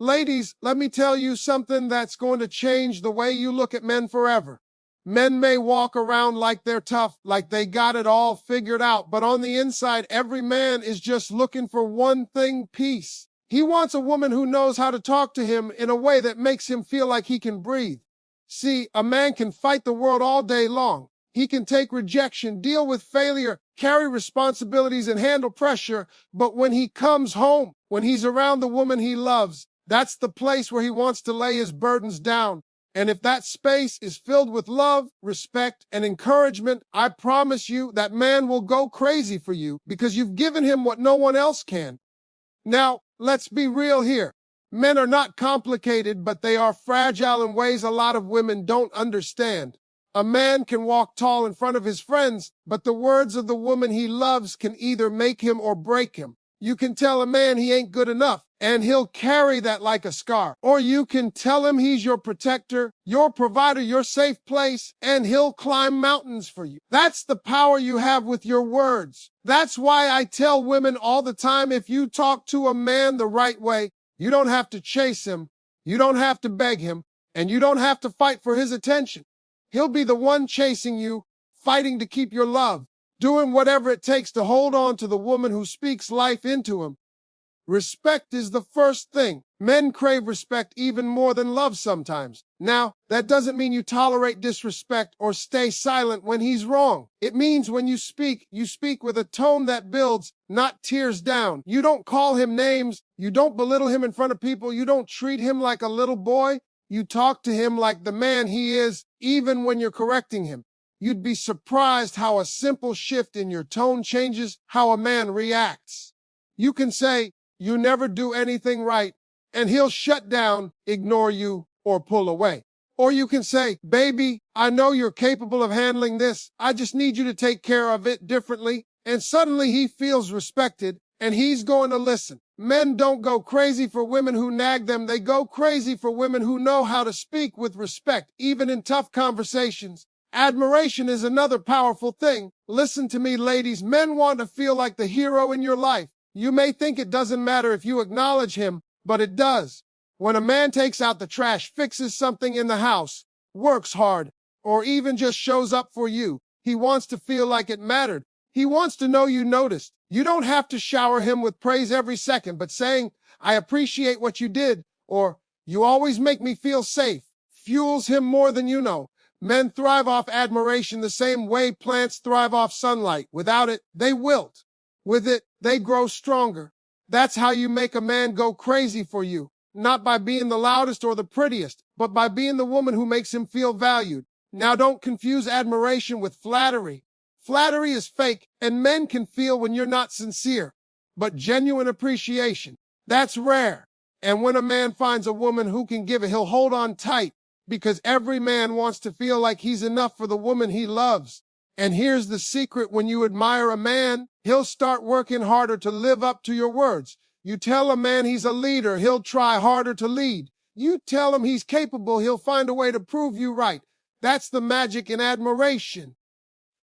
Ladies, let me tell you something that's going to change the way you look at men forever. Men may walk around like they're tough, like they got it all figured out, but on the inside, every man is just looking for one thing: peace. He wants a woman who knows how to talk to him in a way that makes him feel like he can breathe. See, a man can fight the world all day long. He can take rejection, deal with failure, carry responsibilities, and handle pressure, but when he comes home, when he's around the woman he loves, that's the place where he wants to lay his burdens down. And if that space is filled with love, respect, and encouragement, I promise you that man will go crazy for you because you've given him what no one else can. Now, let's be real here. Men are not complicated, but they are fragile in ways a lot of women don't understand. A man can walk tall in front of his friends, but the words of the woman he loves can either make him or break him. You can tell a man he ain't good enough, and he'll carry that like a scar. Or you can tell him he's your protector, your provider, your safe place, and he'll climb mountains for you. That's the power you have with your words. That's why I tell women all the time, if you talk to a man the right way, you don't have to chase him, you don't have to beg him, and you don't have to fight for his attention. He'll be the one chasing you, fighting to keep your love, doing whatever it takes to hold on to the woman who speaks life into him. Respect is the first thing. Men crave respect even more than love sometimes. Now, that doesn't mean you tolerate disrespect or stay silent when he's wrong. It means when you speak with a tone that builds, not tears down. You don't call him names. You don't belittle him in front of people. You don't treat him like a little boy. You talk to him like the man he is, even when you're correcting him. You'd be surprised how a simple shift in your tone changes how a man reacts. You can say, "You never do anything right," and he'll shut down, ignore you, or pull away. Or you can say, "Baby, I know you're capable of handling this. I just need you to take care of it differently." And suddenly he feels respected, and he's going to listen. Men don't go crazy for women who nag them. They go crazy for women who know how to speak with respect, even in tough conversations. Admiration is another powerful thing. Listen to me, ladies. Men want to feel like the hero in your life. You may think it doesn't matter if you acknowledge him, but it does. When a man takes out the trash, fixes something in the house, works hard, or even just shows up for you, he wants to feel like it mattered. He wants to know you noticed. You don't have to shower him with praise every second, but saying, "I appreciate what you did," or "You always make me feel safe," fuels him more than you know. Men thrive off admiration the same way plants thrive off sunlight. Without it, they wilt. With it, they grow stronger. That's how you make a man go crazy for you. Not by being the loudest or the prettiest, but by being the woman who makes him feel valued. Now, don't confuse admiration with flattery. Flattery is fake, and men can feel when you're not sincere. But genuine appreciation, that's rare. And when a man finds a woman who can give it, he'll hold on tight, because every man wants to feel like he's enough for the woman he loves. And here's the secret: when you admire a man, he'll start working harder to live up to your words. You tell a man he's a leader, he'll try harder to lead. You tell him he's capable, he'll find a way to prove you right. That's the magic in admiration.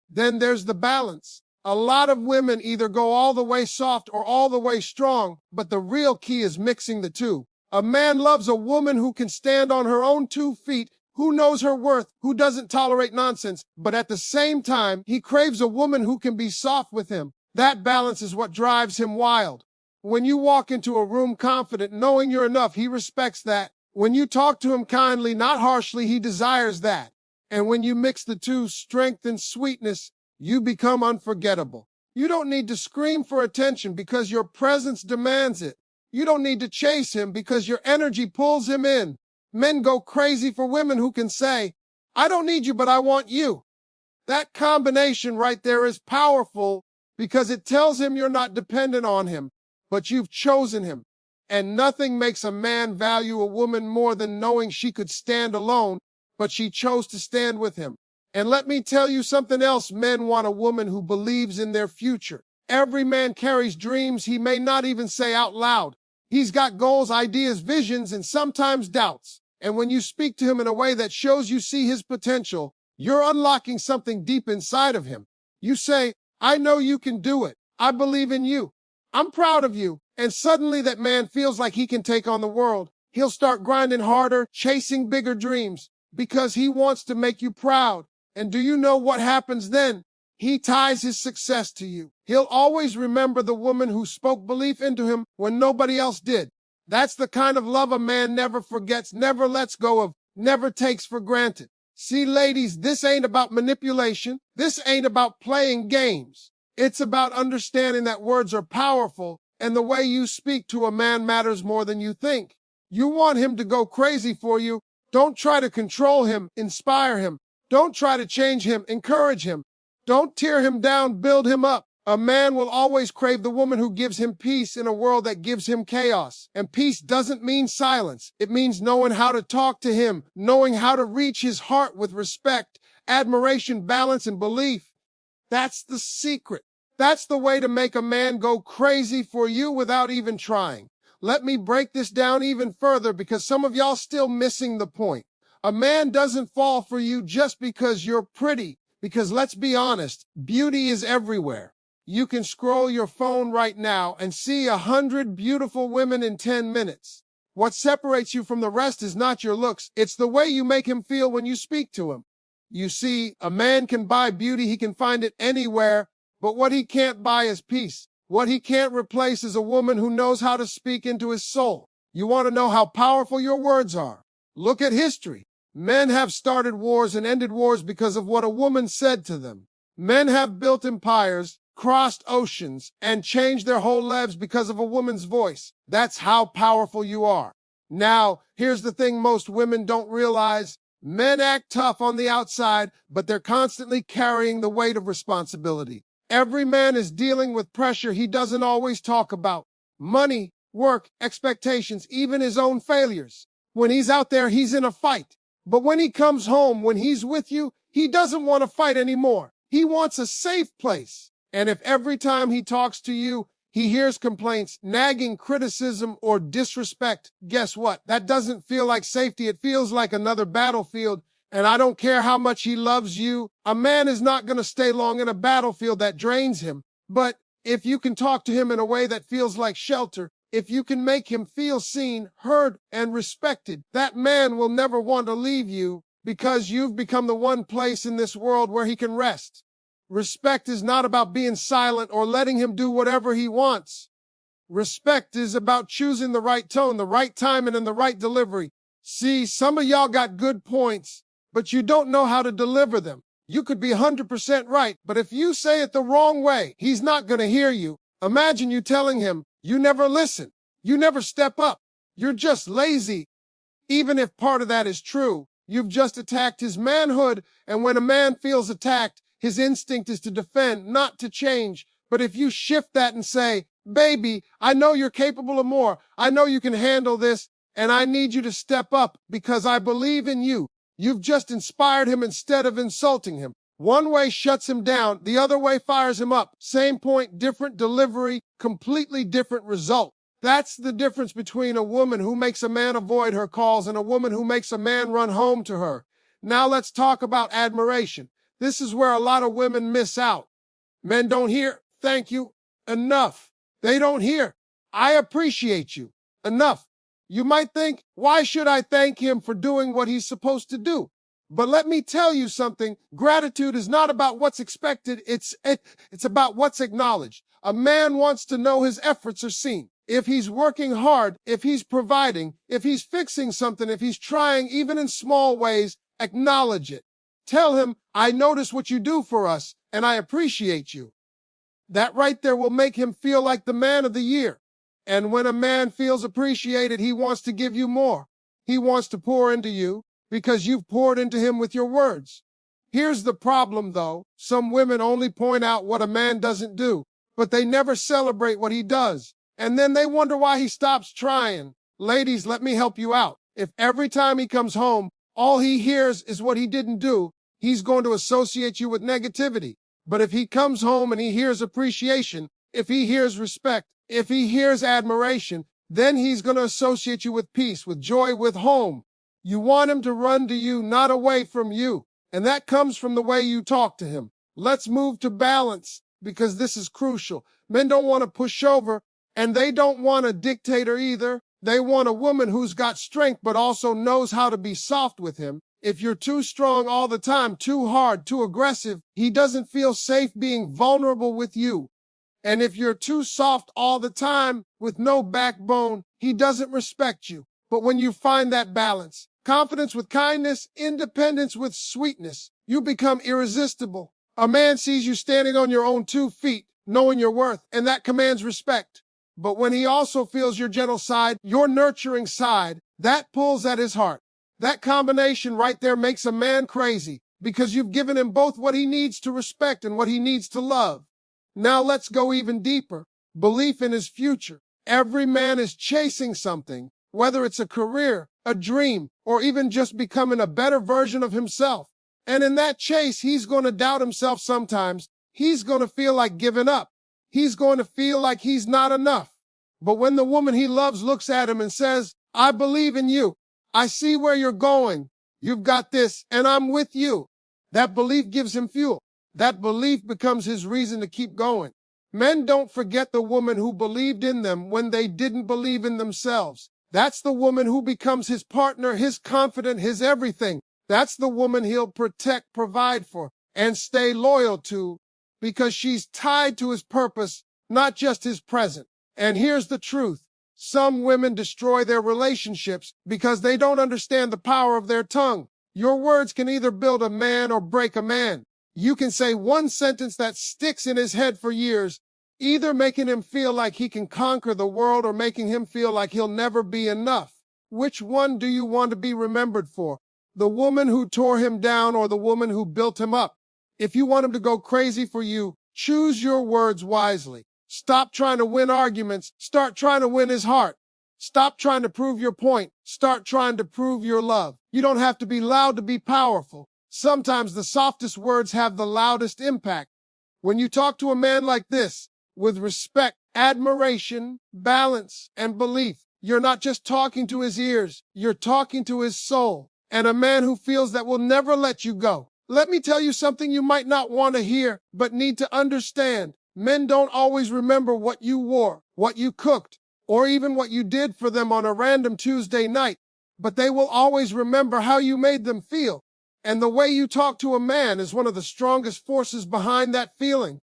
Then there's the balance. A lot of women either go all the way soft or all the way strong, but the real key is mixing the two. A man loves a woman who can stand on her own 2 feet, who knows her worth, who doesn't tolerate nonsense, but at the same time, he craves a woman who can be soft with him. That balance is what drives him wild. When you walk into a room confident, knowing you're enough, he respects that. When you talk to him kindly, not harshly, he desires that. And when you mix the two, strength and sweetness, you become unforgettable. You don't need to scream for attention because your presence demands it. You don't need to chase him because your energy pulls him in. Men go crazy for women who can say, "I don't need you, but I want you." That combination right there is powerful because it tells him you're not dependent on him, but you've chosen him. And nothing makes a man value a woman more than knowing she could stand alone, but she chose to stand with him. And let me tell you something else: men want a woman who believes in their future. Every man carries dreams he may not even say out loud. He's got goals, ideas, visions, and sometimes doubts. And when you speak to him in a way that shows you see his potential, you're unlocking something deep inside of him. You say, "I know you can do it. I believe in you. I'm proud of you." And suddenly that man feels like he can take on the world. He'll start grinding harder, chasing bigger dreams, because he wants to make you proud. And do you know what happens then? He ties his success to you. He'll always remember the woman who spoke belief into him when nobody else did. That's the kind of love a man never forgets, never lets go of, never takes for granted. See, ladies, this ain't about manipulation. This ain't about playing games. It's about understanding that words are powerful and the way you speak to a man matters more than you think. You want him to go crazy for you. Don't try to control him, inspire him. Don't try to change him, encourage him. Don't tear him down, build him up. A man will always crave the woman who gives him peace in a world that gives him chaos. And peace doesn't mean silence. It means knowing how to talk to him, knowing how to reach his heart with respect, admiration, balance, and belief. That's the secret. That's the way to make a man go crazy for you without even trying. Let me break this down even further because some of y'all still missing the point. A man doesn't fall for you just because you're pretty. Because let's be honest, beauty is everywhere. You can scroll your phone right now and see 100 beautiful women in 10 minutes. What separates you from the rest is not your looks. It's the way you make him feel when you speak to him. You see, a man can buy beauty. He can find it anywhere. But what he can't buy is peace. What he can't replace is a woman who knows how to speak into his soul. You want to know how powerful your words are? Look at history. Men have started wars and ended wars because of what a woman said to them. Men have built empires, crossed oceans, and changed their whole lives because of a woman's voice. That's how powerful you are. Now, here's the thing most women don't realize. Men act tough on the outside, but they're constantly carrying the weight of responsibility. Every man is dealing with pressure he doesn't always talk about. Money, work, expectations, even his own failures. When he's out there, he's in a fight. But when he comes home, when he's with you, he doesn't want to fight anymore. He wants a safe place. And if every time he talks to you, he hears complaints, nagging criticism, or disrespect, guess what? That doesn't feel like safety. It feels like another battlefield. And I don't care how much he loves you. A man is not going to stay long in a battlefield that drains him. But if you can talk to him in a way that feels like shelter, if you can make him feel seen, heard, and respected, that man will never want to leave you because you've become the one place in this world where he can rest. Respect is not about being silent or letting him do whatever he wants. Respect is about choosing the right tone, the right timing, and the right delivery. See, some of y'all got good points, but you don't know how to deliver them. You could be 100% right, but if you say it the wrong way, he's not going to hear you. Imagine you telling him, you never listen. You never step up. You're just lazy. Even if part of that is true, you've just attacked his manhood, and when a man feels attacked, his instinct is to defend, not to change. But if you shift that and say, baby, I know you're capable of more. I know you can handle this, and I need you to step up because I believe in you. You've just inspired him instead of insulting him. One way shuts him down, the other way fires him up. Same point, different delivery, completely different result. That's the difference between a woman who makes a man avoid her calls and a woman who makes a man run home to her. Now let's talk about admiration. This is where a lot of women miss out. Men don't hear, thank you, enough. They don't hear, I appreciate you, enough. You might think, why should I thank him for doing what he's supposed to do? But let me tell you something. Gratitude is not about what's expected. It's about what's acknowledged. A man wants to know his efforts are seen. If he's working hard, if he's providing, if he's fixing something, if he's trying, even in small ways, acknowledge it. Tell him, I notice what you do for us, and I appreciate you. That right there will make him feel like the man of the year. And when a man feels appreciated, he wants to give you more. He wants to pour into you because you've poured into him with your words. Here's the problem, though. Some women only point out what a man doesn't do, but they never celebrate what he does. And then they wonder why he stops trying. Ladies, let me help you out. If every time he comes home, all he hears is what he didn't do, he's going to associate you with negativity. But if he comes home and he hears appreciation, if he hears respect, if he hears admiration, then he's going to associate you with peace, with joy, with home. You want him to run to you, not away from you. And that comes from the way you talk to him. Let's move to balance because this is crucial. Men don't want to push over and they don't want a dictator either. They want a woman who's got strength but also knows how to be soft with him. If you're too strong all the time, too hard, too aggressive, he doesn't feel safe being vulnerable with you. And if you're too soft all the time with no backbone, he doesn't respect you. But when you find that balance, confidence with kindness, independence with sweetness, you become irresistible. A man sees you standing on your own 2 feet, knowing your worth, and that commands respect. But when he also feels your gentle side, your nurturing side, that pulls at his heart. That combination right there makes a man crazy because you've given him both what he needs to respect and what he needs to love. Now let's go even deeper. Belief in his future. Every man is chasing something, whether it's a career, a dream, or even just becoming a better version of himself. And in that chase, he's going to doubt himself sometimes. He's going to feel like giving up. He's going to feel like he's not enough. But when the woman he loves looks at him and says, I believe in you. I see where you're going. You've got this, and I'm with you. That belief gives him fuel. That belief becomes his reason to keep going. Men don't forget the woman who believed in them when they didn't believe in themselves. That's the woman who becomes his partner, his confidant, his everything. That's the woman he'll protect, provide for, and stay loyal to because she's tied to his purpose, not just his present. And here's the truth. Some women destroy their relationships because they don't understand the power of their tongue. Your words can either build a man or break a man. You can say one sentence that sticks in his head for years, either making him feel like he can conquer the world or making him feel like he'll never be enough. Which one do you want to be remembered for? The woman who tore him down or the woman who built him up? If you want him to go crazy for you, choose your words wisely. Stop trying to win arguments. Start trying to win his heart. Stop trying to prove your point. Start trying to prove your love. You don't have to be loud to be powerful. Sometimes the softest words have the loudest impact. When you talk to a man like this, with respect, admiration, balance, and belief, you're not just talking to his ears, you're talking to his soul. And a man who feels that will never let you go. Let me tell you something you might not want to hear, but need to understand. Men don't always remember what you wore, what you cooked, or even what you did for them on a random Tuesday night, but they will always remember how you made them feel. And the way you talk to a man is one of the strongest forces behind that feeling.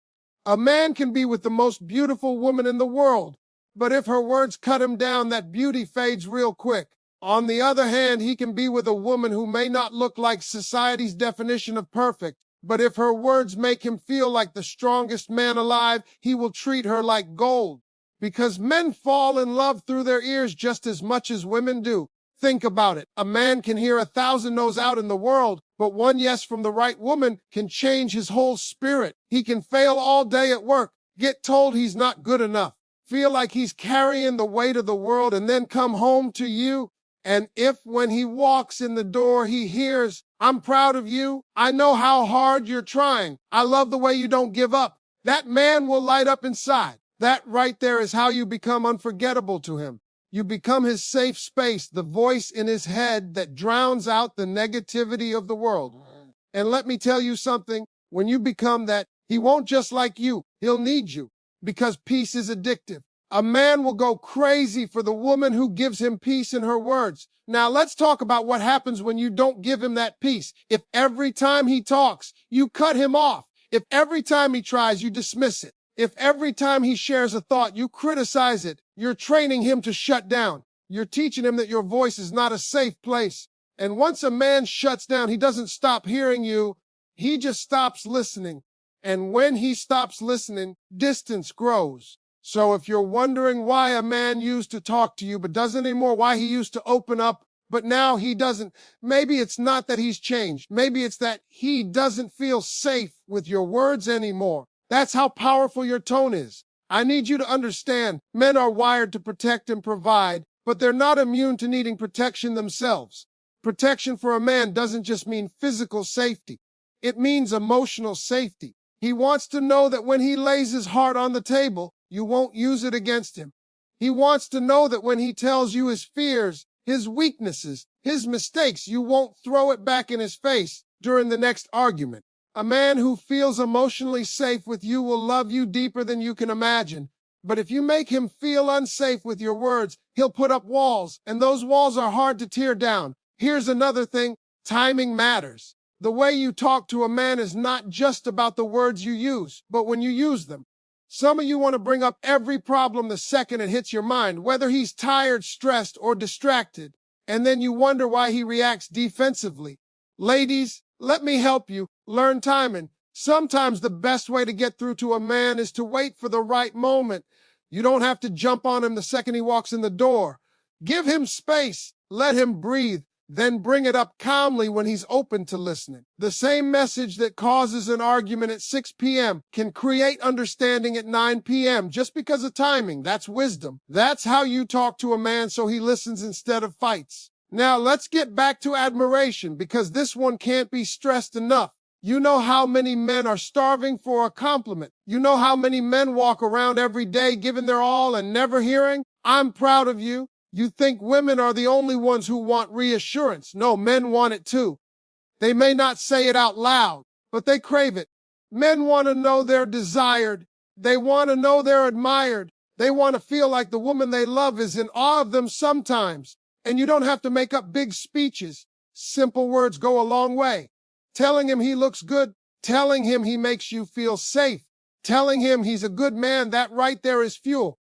A man can be with the most beautiful woman in the world, but if her words cut him down, that beauty fades real quick. On the other hand, he can be with a woman who may not look like society's definition of perfect, but if her words make him feel like the strongest man alive, he will treat her like gold. Because men fall in love through their ears just as much as women do. Think about it. A man can hear 1,000 no's out in the world, but one yes from the right woman can change his whole spirit. He can fail all day at work, get told he's not good enough, feel like he's carrying the weight of the world, and then come home to you. And if when he walks in the door, he hears, I'm proud of you. I know how hard you're trying. I love the way you don't give up. That man will light up inside. That right there is how you become unforgettable to him. You become his safe space, the voice in his head that drowns out the negativity of the world. And let me tell you something, when you become that, he won't just like you, he'll need you, because peace is addictive. A man will go crazy for the woman who gives him peace in her words. Now let's talk about what happens when you don't give him that peace. If every time he talks, you cut him off. If every time he tries, you dismiss it. If every time he shares a thought, you criticize it, you're training him to shut down. You're teaching him that your voice is not a safe place. And once a man shuts down, he doesn't stop hearing you. He just stops listening. And when he stops listening, distance grows. So if you're wondering why a man used to talk to you but doesn't anymore, why he used to open up but now he doesn't, maybe it's not that he's changed. Maybe it's that he doesn't feel safe with your words anymore. That's how powerful your tone is. I need you to understand, men are wired to protect and provide, but they're not immune to needing protection themselves. Protection for a man doesn't just mean physical safety. It means emotional safety. He wants to know that when he lays his heart on the table, you won't use it against him. He wants to know that when he tells you his fears, his weaknesses, his mistakes, you won't throw it back in his face during the next argument. A man who feels emotionally safe with you will love you deeper than you can imagine, But if you make him feel unsafe with your words, he'll put up walls, and those walls are hard to tear down. Here's another thing: timing matters. The way you talk to a man is not just about the words you use, but when you use them. Some of you want to bring up every problem the second it hits your mind, whether he's tired, stressed, or distracted, and then you wonder why he reacts defensively. Ladies, let me help you. Learn timing. Sometimes the best way to get through to a man is to wait for the right moment. You don't have to jump on him the second he walks in the door. Give him space. Let him breathe. Then bring it up calmly when he's open to listening. The same message that causes an argument at 6 p.m. can create understanding at 9 p.m. just because of timing. That's wisdom. That's how you talk to a man so he listens instead of fights. Now let's get back to admiration, because this one can't be stressed enough. You know how many men are starving for a compliment. You know how many men walk around every day giving their all and never hearing, "I'm proud of you." You think women are the only ones who want reassurance. No, men want it too. They may not say it out loud, but they crave it. Men want to know they're desired. They want to know they're admired. They want to feel like the woman they love is in awe of them sometimes. And you don't have to make up big speeches. Simple words go a long way. Telling him he looks good, telling him he makes you feel safe, telling him he's a good man, that right there is fuel.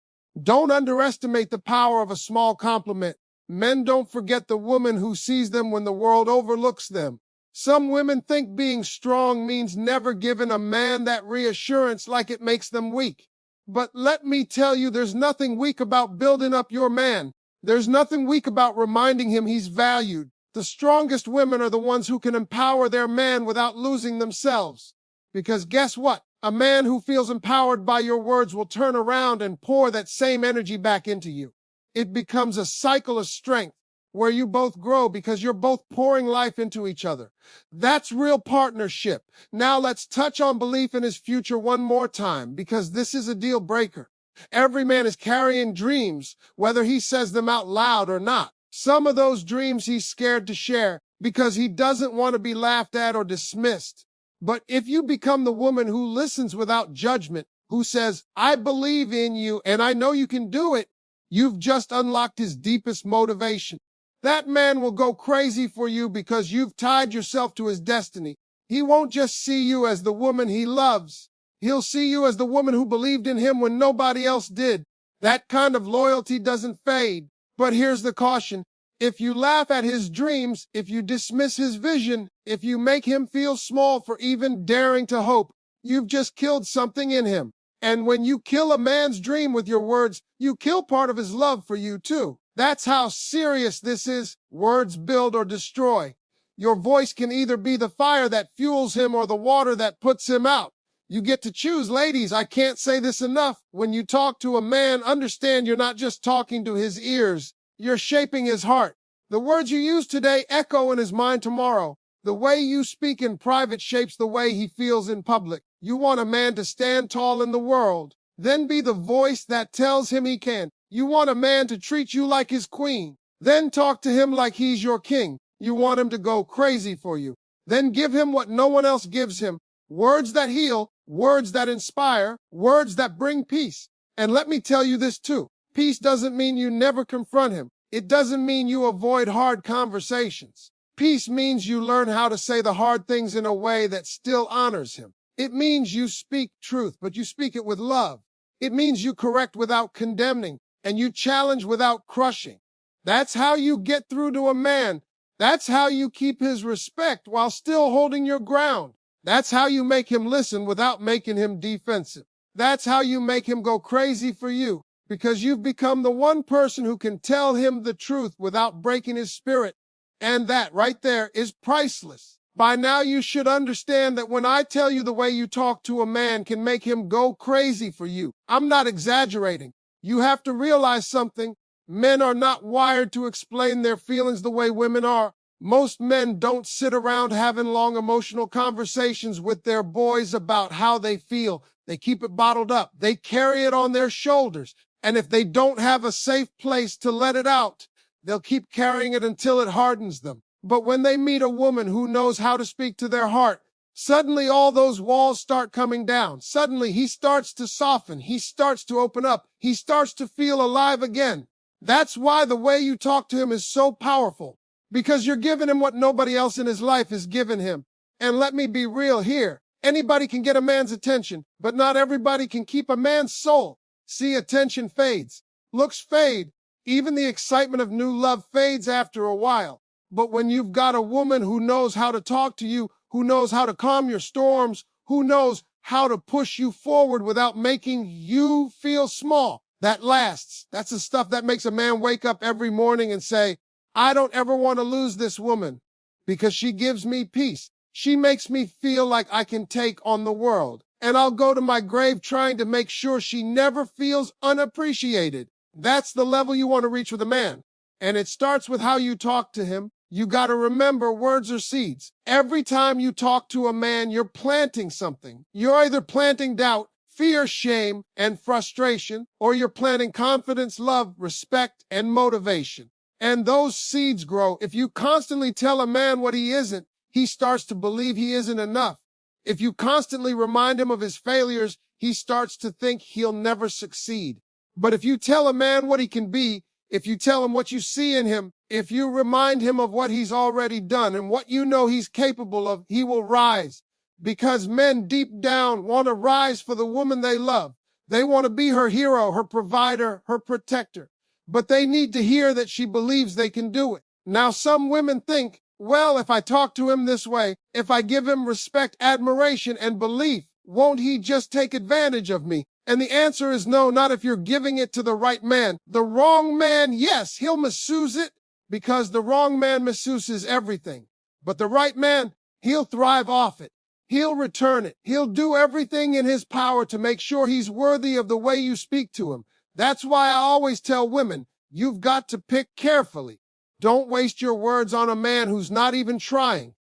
Don't underestimate the power of a small compliment. Men don't forget the woman who sees them when the world overlooks them. Some women think being strong means never giving a man that reassurance, like it makes them weak. But let me tell you, there's nothing weak about building up your man. There's nothing weak about reminding him he's valued. The strongest women are the ones who can empower their man without losing themselves. Because guess what? A man who feels empowered by your words will turn around and pour that same energy back into you. It becomes a cycle of strength where you both grow because you're both pouring life into each other. That's real partnership. Now let's touch on belief in his future one more time, because this is a deal breaker. Every man is carrying dreams, whether he says them out loud or not. Some of those dreams he's scared to share because he doesn't want to be laughed at or dismissed. But if you become the woman who listens without judgment, who says, "I believe in you and I know you can do it," you've just unlocked his deepest motivation. That man will go crazy for you because you've tied yourself to his destiny. He won't just see you as the woman he loves. He'll see you as the woman who believed in him when nobody else did. That kind of loyalty doesn't fade. But here's the caution. If you laugh at his dreams, if you dismiss his vision, if you make him feel small for even daring to hope, you've just killed something in him. And when you kill a man's dream with your words, you kill part of his love for you too. That's how serious this is. Words build or destroy. Your voice can either be the fire that fuels him or the water that puts him out. You get to choose. Ladies, I can't say this enough. When you talk to a man, understand you're not just talking to his ears. You're shaping his heart. The words you use today echo in his mind tomorrow. The way you speak in private shapes the way he feels in public. You want a man to stand tall in the world, then be the voice that tells him he can. You want a man to treat you like his queen, then talk to him like he's your king. You want him to go crazy for you, then give him what no one else gives him. Words that heal, words that inspire, words that bring peace. And let me tell you this too. Peace doesn't mean you never confront him. It doesn't mean you avoid hard conversations. Peace means you learn how to say the hard things in a way that still honors him. It means you speak truth, but you speak it with love. It means you correct without condemning, and you challenge without crushing. That's how you get through to a man. That's how you keep his respect while still holding your ground. That's how you make him listen without making him defensive. That's how you make him go crazy for you, because you've become the one person who can tell him the truth without breaking his spirit. And that right there is priceless. By now you should understand that when I tell you the way you talk to a man can make him go crazy for you, I'm not exaggerating. You have to realize something. Men are not wired to explain their feelings the way women are. Most men don't sit around having long emotional conversations with their boys about how they feel. They keep it bottled up. They carry it on their shoulders. And if they don't have a safe place to let it out, they'll keep carrying it until it hardens them. But when they meet a woman who knows how to speak to their heart, Suddenly all those walls start coming down. Suddenly he starts to soften. He starts to open up. He starts to feel alive again. That's why the way you talk to him is so powerful, because you're giving him what nobody else in his life has given him. And let me be real here. Anybody can get a man's attention, but not everybody can keep a man's soul. See, attention fades. Looks fade. Even the excitement of new love fades after a while. But when you've got a woman who knows how to talk to you, who knows how to calm your storms, who knows how to push you forward without making you feel small, that lasts. That's the stuff that makes a man wake up every morning and say, I don't ever want to lose this woman because she gives me peace. She makes me feel like I can take on the world. And I'll go to my grave trying to make sure she never feels unappreciated. That's the level you want to reach with a man. And it starts with how you talk to him. You got to remember, words are seeds. Every time you talk to a man, you're planting something. You're either planting doubt, fear, shame, and frustration, or you're planting confidence, love, respect, and motivation. And those seeds grow. If you constantly tell a man what he isn't, he starts to believe he isn't enough. If you constantly remind him of his failures, he starts to think he'll never succeed. But if you tell a man what he can be, if you tell him what you see in him, if you remind him of what he's already done and what you know he's capable of, he will rise. Because men deep down want to rise for the woman they love. They want to be her hero, her provider, her protector. But they need to hear that she believes they can do it. Now, some women think, well, if I talk to him this way, if I give him respect, admiration, and belief, won't he just take advantage of me? And the answer is no, not if you're giving it to the right man. The wrong man, yes, he'll misuse it, because the wrong man misuses everything. But the right man, he'll thrive off it. He'll return it. He'll do everything in his power to make sure he's worthy of the way you speak to him. That's why I always tell women, you've got to pick carefully. Don't waste your words on a man who's not even trying.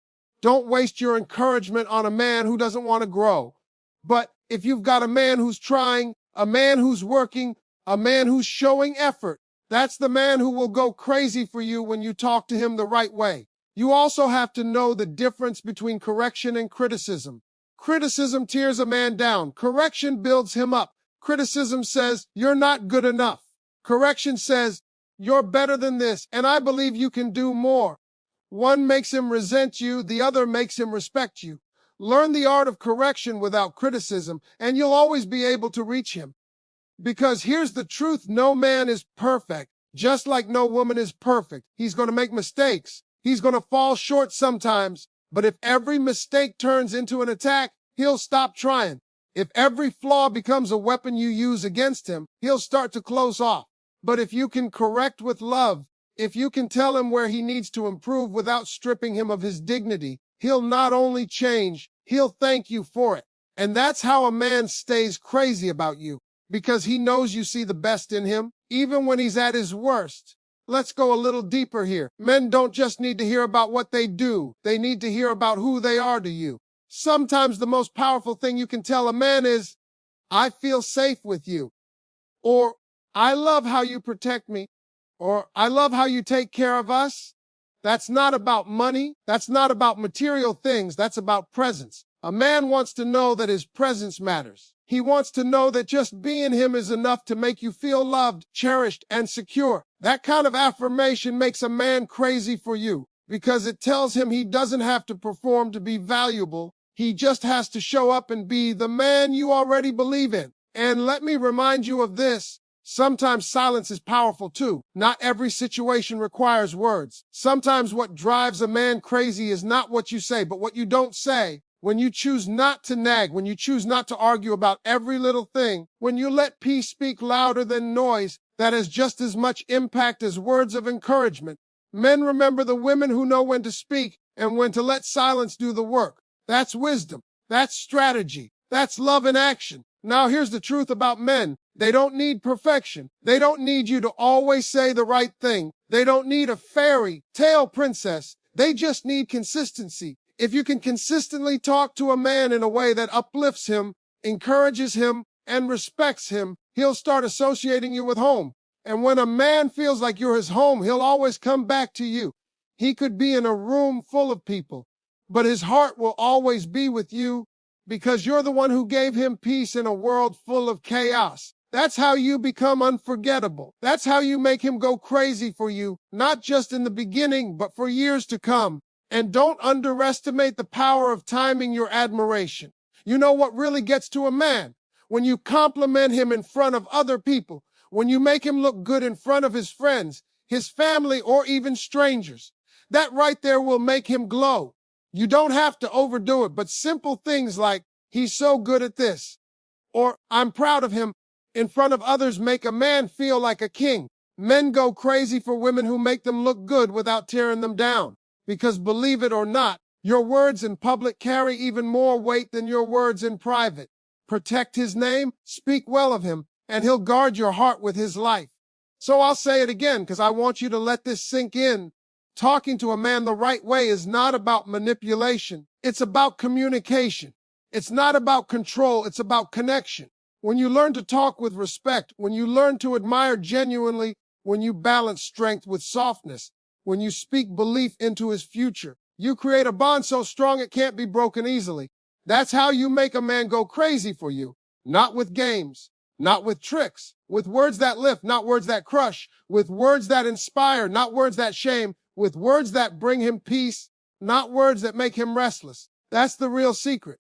Don't waste your encouragement on a man who doesn't want to grow. But if you've got a man who's trying, a man who's working, a man who's showing effort, that's the man who will go crazy for you when you talk to him the right way. You also have to know the difference between correction and criticism. Criticism tears a man down. Correction builds him up. Criticism says, you're not good enough. Correction says, you're better than this, and I believe you can do more. One makes him resent you, the other makes him respect you. Learn the art of correction without criticism, and you'll always be able to reach him. Because here's the truth, no man is perfect, just like no woman is perfect. He's going to make mistakes. He's going to fall short sometimes. But if every mistake turns into an attack, he'll stop trying. If every flaw becomes a weapon you use against him, he'll start to close off. But if you can correct with love, if you can tell him where he needs to improve without stripping him of his dignity, he'll not only change, he'll thank you for it. And that's how a man stays crazy about you, because he knows you see the best in him, even when he's at his worst. Let's go a little deeper here. Men don't just need to hear about what they do. They need to hear about who they are to you. Sometimes the most powerful thing you can tell a man is, I feel safe with you. Or, I love how you protect me. Or, I love how you take care of us. That's not about money. That's not about material things. That's about presence. A man wants to know that his presence matters. He wants to know that just being him is enough to make you feel loved, cherished, and secure. That kind of affirmation makes a man crazy for you, because it tells him he doesn't have to perform to be valuable. He just has to show up and be the man you already believe in. And let me remind you of this. Sometimes silence is powerful too. Not every situation requires words. Sometimes what drives a man crazy is not what you say, but what you don't say. When you choose not to nag, when you choose not to argue about every little thing, when you let peace speak louder than noise, that has just as much impact as words of encouragement. Men remember the women who know when to speak and when to let silence do the work. That's wisdom. That's strategy. That's love in action. Now here's the truth about men. They don't need perfection. They don't need you to always say the right thing. They don't need a fairy tale princess. They just need consistency. If you can consistently talk to a man in a way that uplifts him, encourages him, and respects him, he'll start associating you with home. And when a man feels like you're his home, he'll always come back to you. He could be in a room full of people, but his heart will always be with you because you're the one who gave him peace in a world full of chaos. That's how you become unforgettable. That's how you make him go crazy for you, not just in the beginning, but for years to come. And don't underestimate the power of timing your admiration. You know what really gets to a man? When you compliment him in front of other people, when you make him look good in front of his friends, his family, or even strangers. That right there will make him glow. You don't have to overdo it, but simple things like, he's so good at this, or I'm proud of him, in front of others make a man feel like a king. Men go crazy for women who make them look good without tearing them down. Because believe it or not, your words in public carry even more weight than your words in private. Protect his name, speak well of him, and he'll guard your heart with his life. So I'll say it again because I want you to let this sink in. Talking to a man the right way is not about manipulation. It's about communication. It's not about control. It's about connection. When you learn to talk with respect, when you learn to admire genuinely, when you balance strength with softness, when you speak belief into his future, you create a bond so strong it can't be broken easily. That's how you make a man go crazy for you. Not with games, not with tricks, with words that lift, not words that crush, with words that inspire, not words that shame, with words that bring him peace, not words that make him restless. That's the real secret.